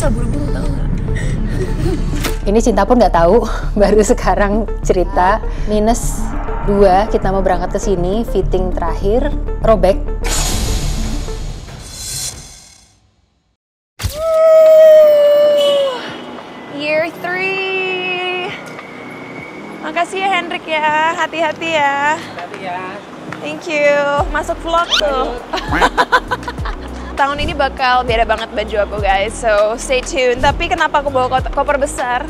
susah buru-buru tau nggak? Ini Cinta pun nggak tahu, baru sekarang cerita. -2 kita mau berangkat ke sini, fitting terakhir, robek. Year 3. Makasih ya Hendrik ya, hati-hati ya. Hati ya. Thank you. Masuk vlog tuh. Tahun ini bakal beda banget baju aku guys, so stay tuned. Tapi kenapa aku bawa koper besar?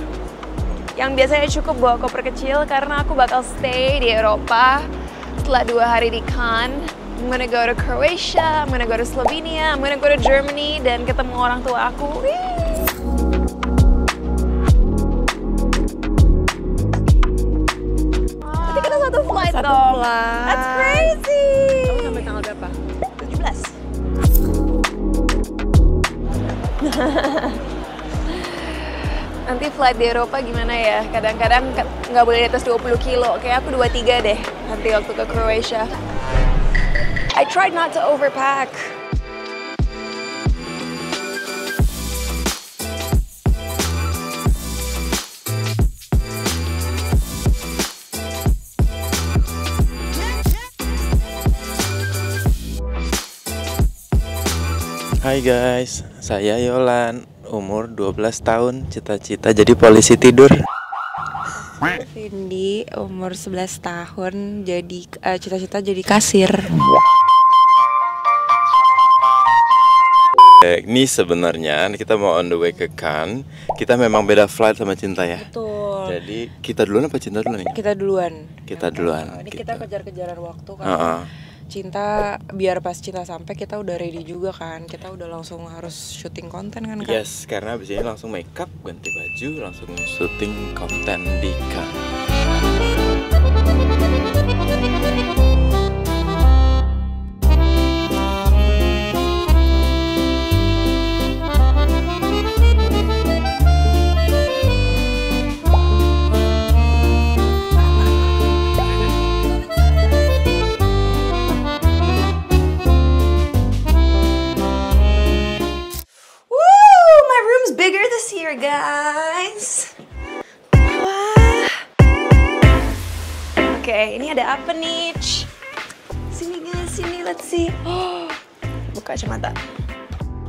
Yang biasanya cukup bawa koper kecil karena aku bakal stay di Eropa setelah 2 hari di Cannes. I'm gonna go to Croatia, I'm gonna go to Slovenia, I'm gonna go to Germany dan ketemu orang tua aku. Berarti kita satu flight dong. That's crazy. Kamu sampai tanggal berapa? 17. Nanti flight di Eropa gimana ya? Kadang-kadang nggak boleh di atas 20 kilo. Kayak aku 23 deh nanti waktu ke Croatia. I tried not to overpack. Hai guys, saya Yolan, umur 12 tahun, cita-cita jadi polisi tidur. Cindy, umur 11 tahun, jadi cita-cita jadi kasir. Ini sebenarnya kita mau on the way ke Cannes. Kita memang beda flight sama Cinta ya. Betul. Jadi kita duluan apa Cinta duluan nih? Kita duluan. Kita duluan. Ini kita kejar-kejaran waktu kan. Cinta, biar pas Cinta sampai kita udah ready juga kan. Kita udah langsung harus syuting konten kan. Yes, karena abis ini langsung make up, ganti baju, langsung syuting konten di Cannes. Bigger this year, guys. Wah. Oke, ini ada apa nih? Sini guys, sini, let's see. Oh, buka kacamata.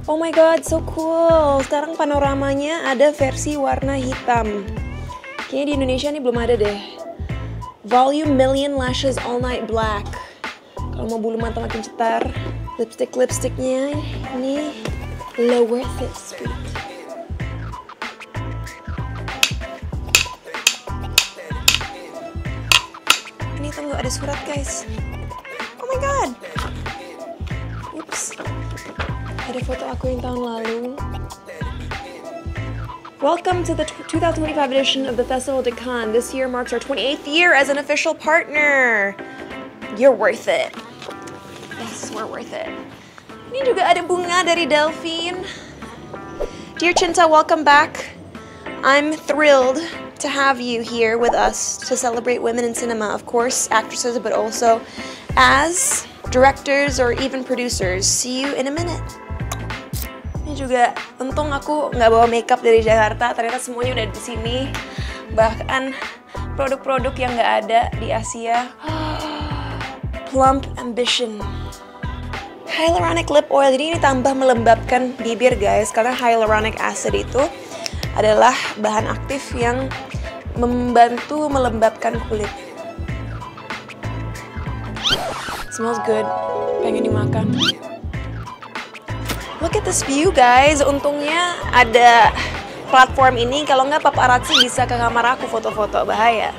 Oh my god, so cool. Sekarang panoramanya ada versi warna hitam. Kayaknya di Indonesia nih belum ada deh. Volume Million Lashes All Night Black. Kalau mau bulu mata makin cetar, lipsticknya ini low worth it, sweet. Tunggu, ada surat guys. Oh my god. Oops. Ada foto aku yang tahun lalu. Welcome to the 2025 edition of the Festival de Cannes. This year marks our 28th year as an official partner. You're worth it. Yes, we're worth it. Ini juga ada bunga dari Delphine. Dear Cinta, welcome back. I'm thrilled to have you here with us to celebrate women in cinema, of course, actresses, but also as directors or even producers. See you in a minute. Ini juga, untung aku nggak bawa makeup dari Jakarta, ternyata semuanya udah di sini. Bahkan produk-produk yang nggak ada di Asia. Plump Ambition. Hyaluronic lip oil, jadi ini tambah melembabkan bibir guys, karena hyaluronic acid itu adalah bahan aktif yang membantu melembabkan kulit. Smells good, pengen dimakan. Look at this view guys, untungnya ada platform ini, kalau nggak paparazzi bisa ke kamar aku foto-foto, bahaya.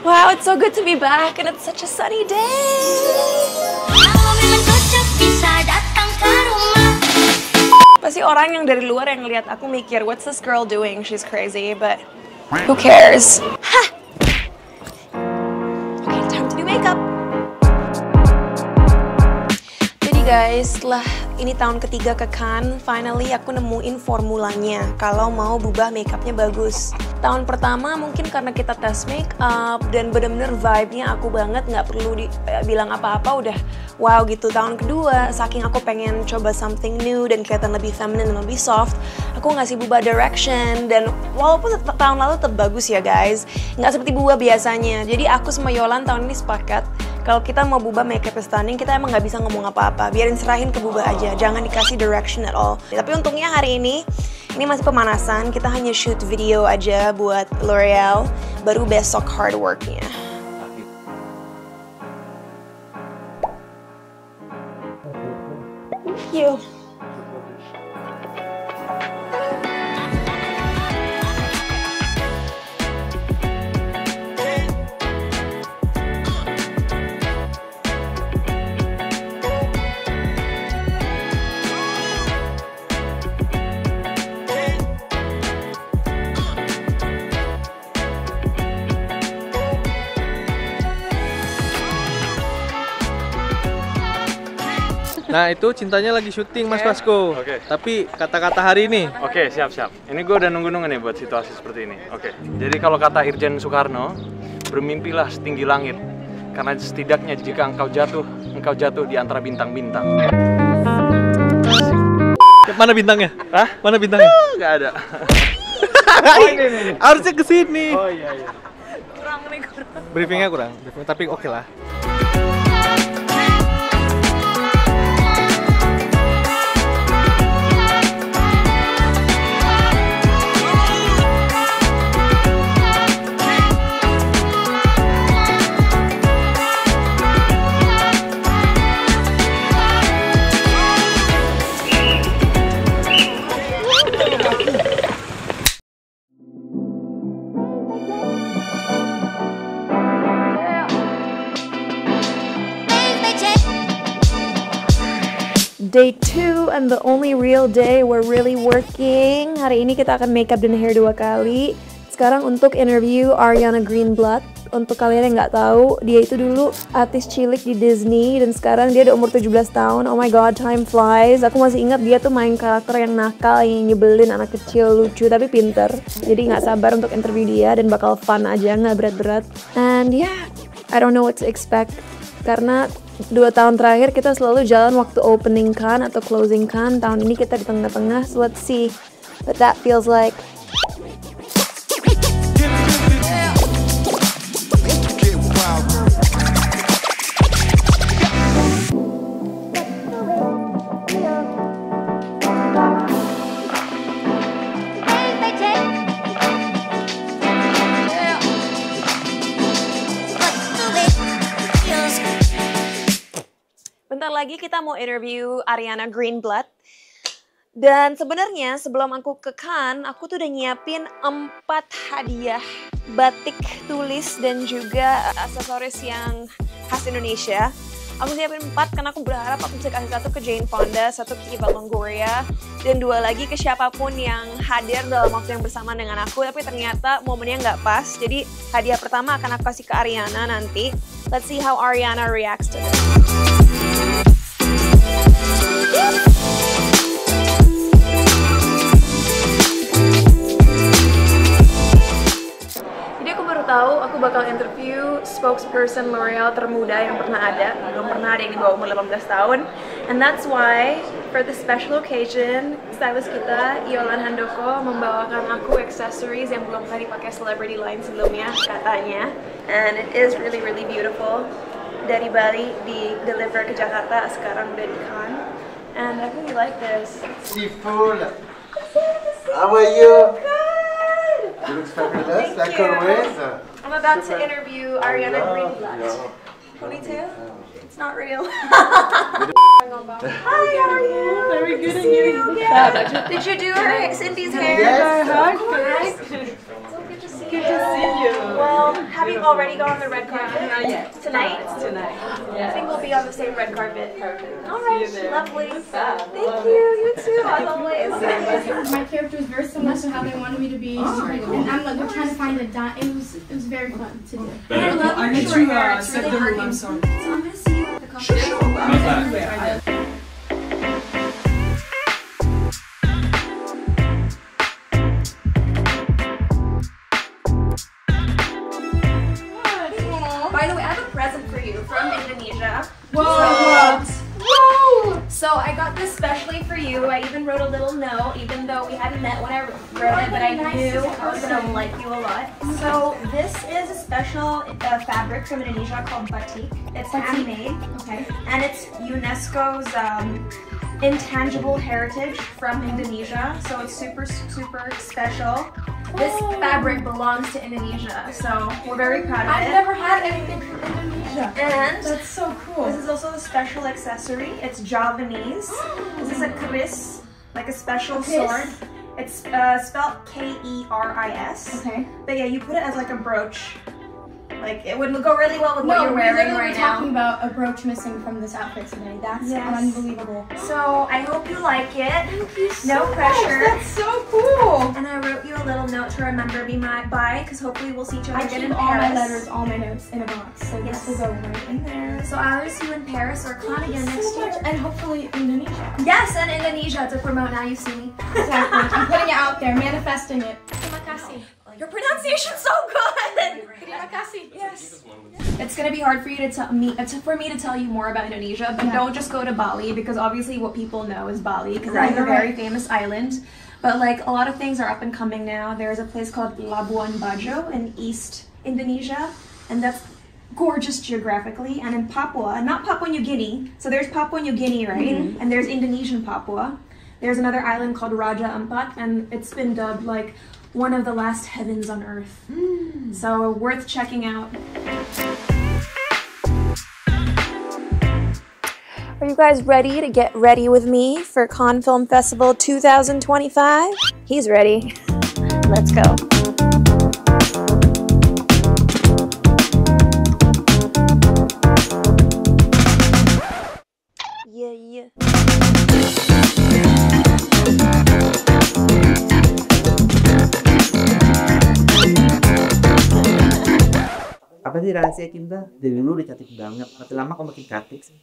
Wow, it's so good to be back and it's such a sunny day. Pasti orang yang dari luar yang ngeliat aku mikir, what's this girl doing? She's crazy, but who cares? Hah! Okay, time to do makeup. Jadi guys, setelah ini tahun ketiga ke Cannes, finally aku nemuin formulanya kalau mau berubah makeupnya bagus. Tahun pertama mungkin karena kita tes makeup dan bener-bener vibe-nya aku banget, nggak perlu bilang apa-apa udah wow gitu. Tahun kedua, saking aku pengen coba something new dan kelihatan lebih feminine dan lebih soft, aku ngasih berubah direction, dan walaupun tahun lalu tetap bagus ya guys, nggak seperti berubah biasanya. Jadi aku sama Yolan tahun ini sepakat kalau kita mau berubah makeup stunning, kita emang nggak bisa ngomong apa-apa, biarin serahin ke berubah aja, jangan dikasih direction at all. Tapi untungnya hari ini masih pemanasan, kita hanya shoot video aja buat L'Oreal, baru besok hard worknya. Thank you. Nah itu cintanya lagi syuting Mas Vasco. Oke. Tapi kata-kata hari ini. Oke, siap-siap. Ini gue udah nunggu-nunggu nih buat situasi seperti ini. Oke. Jadi kalau kata Irjen Soekarno, bermimpilah setinggi langit. Karena setidaknya jika engkau jatuh di antara bintang-bintang. Mana bintangnya? Hah? Mana bintangnya? Gak ada. ini. Harusnya kesini. Oh iya. Kurang. Briefingnya kurang. Tapi oke lah. Day 2 and the only real day we're really working. Hari ini kita akan makeup dan hair 2 kali. Sekarang untuk interview Ariana Greenblatt. Untuk kalian yang nggak tahu, dia itu dulu artis cilik di Disney dan sekarang dia udah umur 17 tahun. Oh my god, time flies. Aku masih ingat dia tuh main karakter yang nakal, yang nyebelin anak kecil, lucu tapi pinter. Jadi nggak sabar untuk interview dia dan bakal fun aja, nggak berat-berat. And yeah, I don't know what to expect. Karena 2 tahun terakhir kita selalu jalan waktu opening Cannes atau closing Cannes. Tahun ini kita di tengah-tengah, so let's see what that feels like. Bentar lagi kita mau interview Ariana Greenblatt. Dan sebenarnya sebelum aku ke Cannes, aku tuh udah nyiapin 4 hadiah batik tulis dan juga aksesoris yang khas Indonesia. Aku siapin 4 karena aku berharap aku bisa kasih 1 ke Jane Fonda, 1 ke Eva Longoria, dan 2 lagi ke siapapun yang hadir dalam waktu yang bersamaan dengan aku. Tapi ternyata momennya nggak pas, jadi hadiah pertama akan aku kasih ke Ariana nanti. Let's see how Ariana reacts to this. Jadi aku baru tahu aku bakal interview spokesperson L'Oreal termuda yang pernah ada. Belum pernah ada yang di bawah umur 18 tahun. And that's why for this special occasion, stylist kita Yolan Handoko membawakan aku accessories yang belum pernah dipakai selebriti lain sebelumnya katanya. And it is really really beautiful. Dari Bali di deliver ke Jakarta, sekarang udah di Cannes. And I really like this. Beautiful. How are you? Good. You look fabulous, Thank like you. always. I'm about to interview Ariana Yeah, Greenblatt. yeah. 22? It's not real. Hi, how are you? Very good, and you? Yeah. Did you do her Cindy's hair? Yes. Of course. So good to see you. Well, have you already gone on the red carpet? Not yet. Tonight? Tonight. I think we'll be on the same red carpet. Perfect. All See right, you there. lovely. Fab. Thank Love you. it. You too, as always. My character was very similar to how they wanted me to be, and I'm like, we're trying to find a dot. It was very fun to do. And I love I your need short to hair. It's set really the room, hard. I'm sorry. So I'm gonna see you at the coffee shop. Everywhere. by the way, I have a present for you from Indonesia. Whoa! So I got this specially for you. I even wrote a little note, even though we hadn't met when I wrote it, but I knew I was gonna like you a lot. So this is a special fabric from Indonesia called batik. It's handmade. Okay. And it's UNESCO's intangible heritage from Indonesia. So it's super, super special. This fabric belongs to Indonesia, so we're very proud of it. I've never had anything from Indonesia. And that's so cool. This is also a special accessory. It's Javanese. This is a keris, like a special sword. It's spelled K-E-R-I-S. Okay. But yeah, you put it as like a brooch. Like it would go really well with what you're wearing right now. Talking about a brooch missing from this outfit today. That's unbelievable. So I hope you like it. Thank you so No pressure. much. That's so cool. And I wrote you a little note to remember me by, because hopefully we'll see each other again in all Paris. my letters, all my notes in a box. So this will go right in there. So I'll see you in Paris or Cannes again next year. And hopefully Indonesia. Yes, and Indonesia to promote Now You See Me. Exactly. I'm putting it out there, manifesting it. Terima kasih. Your pronunciation's so good. Terima kasih. Yes. It's gonna be hard for you to tell me, for me to tell you more about Indonesia, but don't just go to Bali, because obviously what people know is Bali, because it's a very famous island. But like a lot of things are up and coming now. There's a place called Labuan Bajo in East Indonesia, and that's gorgeous geographically. And in Papua, not Papua New Guinea, so there's Papua New Guinea, right? And there's Indonesian Papua. There's another island called Raja Ampat, and it's been dubbed like one of the last heavens on earth. So worth checking out. Are you guys ready to get ready with me for Cannes Film Festival 2025? He's ready. Let's go. Yeah. Apa sih rahasia cinta? Dari dulu udah cantik banget. Makin lama kok makin cantik sih.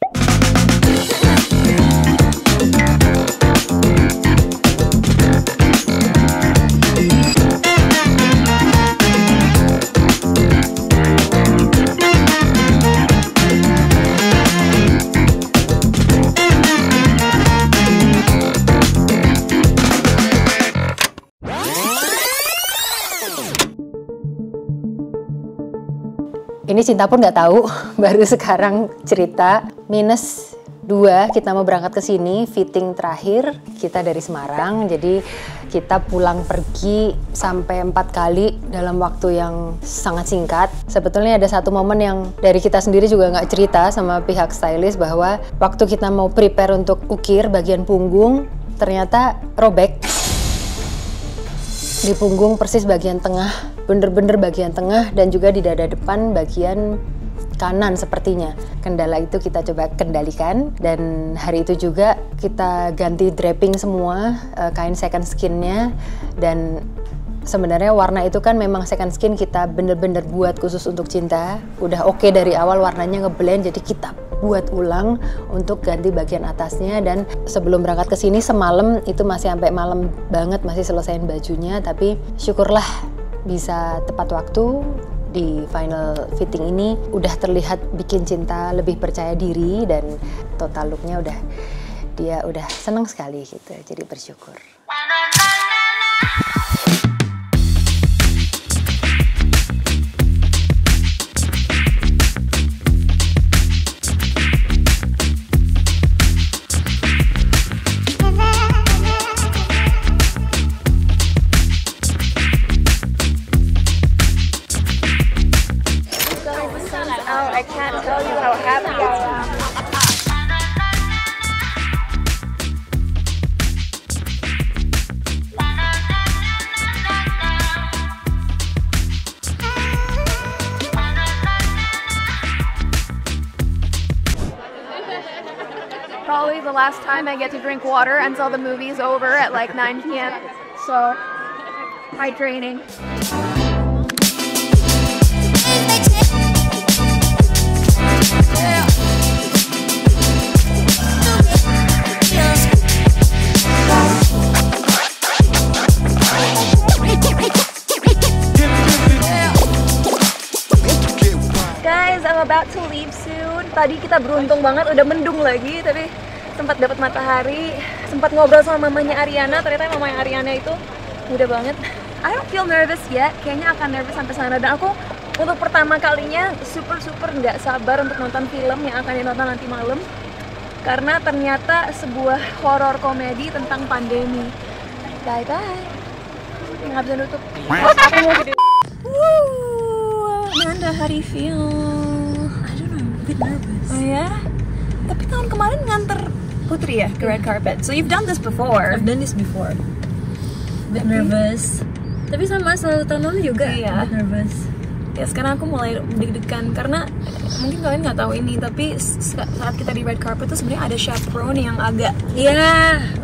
Ini Cinta pun nggak tahu, baru sekarang cerita. -2 kita mau berangkat ke sini, fitting terakhir kita dari Semarang. Jadi kita pulang pergi sampai 4 kali dalam waktu yang sangat singkat. Sebetulnya ada satu momen yang dari kita sendiri juga nggak cerita sama pihak stylist, bahwa waktu kita mau prepare untuk ukir bagian punggung, ternyata robek. Di punggung persis bagian tengah, bener-bener bagian tengah, dan juga di dada depan bagian kanan sepertinya. Kendala itu kita coba kendalikan, dan hari itu juga kita ganti draping semua, kain second skinnya. Dan sebenarnya warna itu kan memang second skin kita bener-bener buat khusus untuk Cinta. Udah oke dari awal, warnanya ngeblend, jadi kita buat ulang untuk ganti bagian atasnya. Dan sebelum berangkat ke sini semalam itu masih sampai malam banget, masih selesaiin bajunya. Tapi syukurlah bisa tepat waktu. Di final fitting ini udah terlihat bikin Cinta lebih percaya diri, dan total looknya dia udah seneng sekali gitu, jadi bersyukur. I can't tell you how happy I am. Probably the last time I get to drink water until the movie's over at like 9 p.m. So, hydrating. Guys, I'm about to leave soon. Tadi kita beruntung banget udah mendung lagi, tapi sempat dapat matahari, sempat ngobrol sama mamanya Ariana. Ternyata mamanya Ariana itu muda banget. I don't feel nervous yet. Kayaknya akan nervous sampai sana. Dan aku untuk pertama kalinya super nggak sabar untuk nonton film yang akan ditonton nanti malam. Karena ternyata sebuah horor komedi tentang pandemi. Bye bye. Nggak bisa nutup. Aku mau gede. Amanda, how do you feel? I don't know, a bit nervous. Oh ya? Tapi tahun kemarin nganter Putri ya ke red carpet. So you've done this before. I've done this before. Bit nervous. Tapi sama selalu tahun lalu juga. Iya. Bit nervous. Ya sekarang aku mulai deg-degan karena mungkin kalian nggak tahu ini, tapi saat kita di red carpet tuh sebenarnya ada chaperone yang agak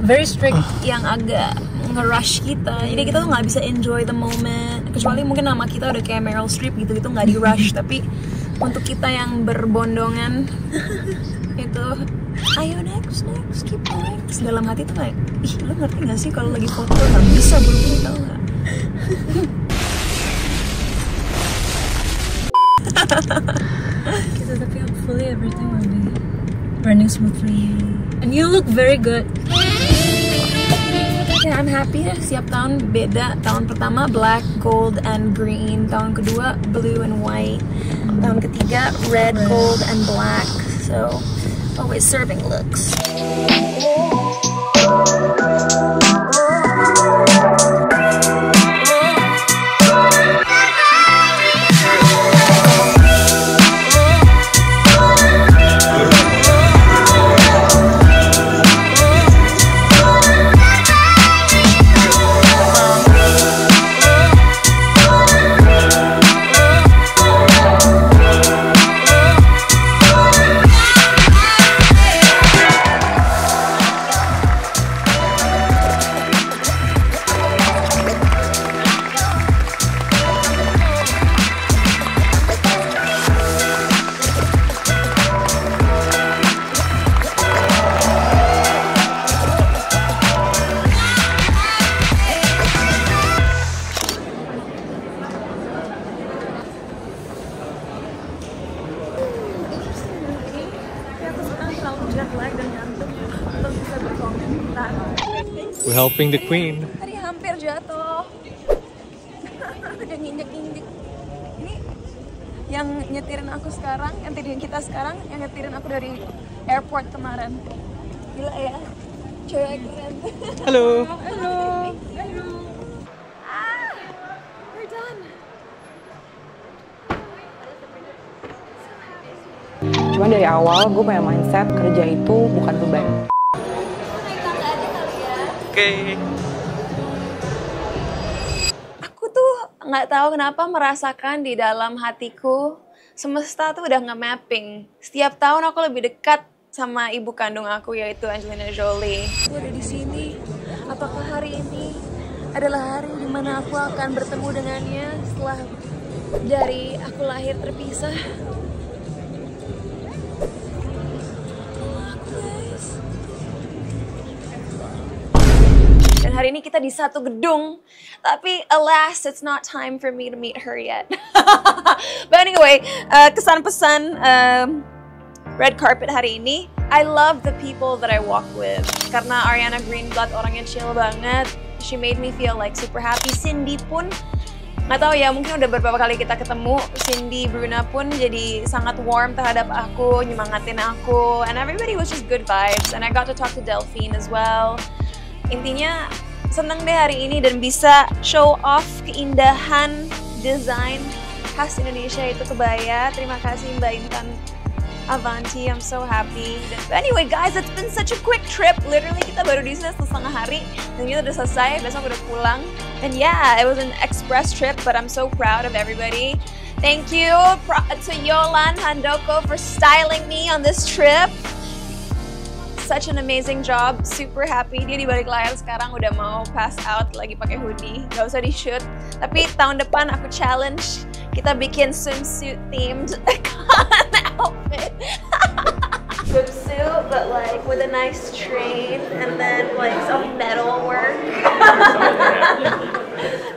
very strict, yang agak nge-rush kita. Jadi kita tuh nggak bisa enjoy the moment. Kecuali mungkin nama kita udah kayak Meryl Streep gitu nggak di rush. Tapi untuk kita yang berbondongan itu, ayo next, keep going. Terus dalam hati tuh kayak, ih lo ngerti nggak sih kalau lagi foto nggak bisa buru-buru, tau nggak? Gitu, tapi hopefully everything will be running smoothly. And you look very good. Yeah, I'm happy ya. Setiap tahun beda. Tahun pertama black, gold, and green. Tahun kedua blue and white. Tahun ketiga red, gold, and black. So always serving looks. We're helping the queen. Tadi hampir jatuh. Udah nginjek-injek. Ini yang nyetirin aku sekarang, yang nyetirin kita sekarang, yang nyetirin aku dari airport kemarin. Gila ya, cewek keren. Halo. Halo. Halo. We're done. Cuma dari awal gue punya mindset kerja itu bukan beban. Oke. Aku tuh nggak tahu kenapa merasakan di dalam hatiku semesta tuh udah nge-mapping. Setiap tahun aku lebih dekat sama ibu kandung aku, yaitu Angelina Jolie. Aku ada di sini. Apakah hari ini adalah hari di mana aku akan bertemu dengannya setelah dari aku lahir terpisah? Dan hari ini kita di satu gedung, tapi alas, it's not time for me to meet her yet. But anyway, kesan-pesan red carpet hari ini, I love the people that I walk with. Karena Ariana Greenblatt orangnya chill banget, she made me feel like super happy. Cindy pun, nggak tahu ya, mungkin udah beberapa kali kita ketemu, Cindy Bruna pun jadi sangat warm terhadap aku, nyemangatin aku, and everybody was just good vibes. And I got to talk to Delphine as well. Intinya seneng deh hari ini dan bisa show off keindahan desain khas Indonesia itu kebaya. Terima kasih Mbak Intan Avanti, I'm so happy. But anyway guys, it's been such a quick trip. Literally kita baru di sini setengah hari dan kita udah selesai, besok udah pulang. And yeah, it was an express trip, but I'm so proud of everybody. Thank you to Yolan Handoko for styling me on this trip. Such an amazing job, super happy. Dia di balik layar sekarang udah mau pass out, lagi pakai hoodie, gak usah di shoot. Tapi tahun depan aku challenge kita bikin swimsuit themed outfit. Swimsuit, but like with a nice train and then like some metal work.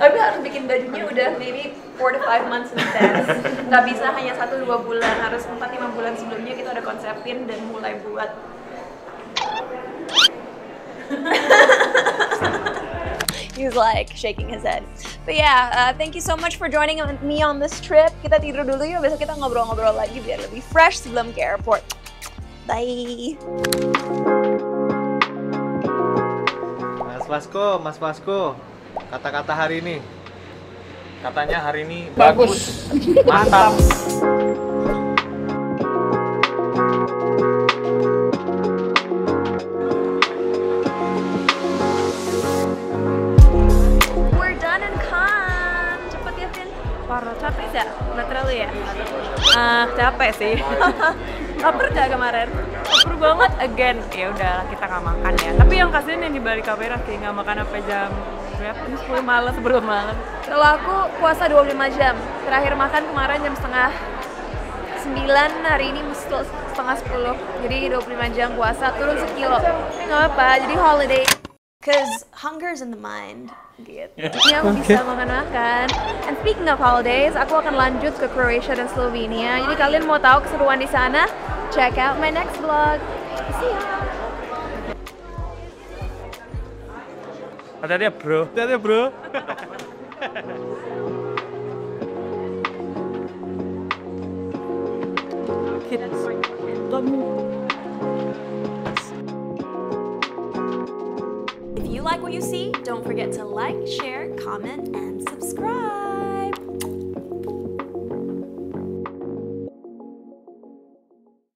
Tapi harus bikin bajunya udah maybe 4 to 5 months in advance. nggak bisa hanya 1-2 bulan, harus 4-5 bulan sebelumnya kita udah konsepin dan mulai buat. He's like shaking his head. But yeah, thank you so much for joining me on this trip. Kita tidur dulu yuk, besok kita ngobrol-ngobrol lagi biar lebih fresh sebelum ke airport. Bye. Mas Vasco, kata-kata hari ini. Katanya hari ini bagus. Mantap. We're done in Cannes. Cepet ya, Vin. Parah, capek ya? Nggak terlalu ya? Capek sih. Laper nggak kemarin? Lapar banget again. Ya udah kita nggak makan ya. Tapi yang kasihan yang di balik kamera kayak nggak makan sampai jam berapa? 10 malam, sebelum malam. Kalau aku puasa 25 jam. Terakhir makan kemarin jam setengah 9, hari ini setengah 10. Jadi 25 jam puasa, turun sekilo. Tapi nggak apa-apa, jadi holiday. Cause hunger's in the mind. Gitu. Jadi aku bisa makan-makan. And speaking of holidays, aku akan lanjut ke Croatia dan Slovenia. Jadi kalian mau tahu keseruan di sana? Check out my next vlog. See ya. Hati-hati ya bro. Hati-hati ya bro. If you like what you see, don't forget to like, share, comment, and subscribe.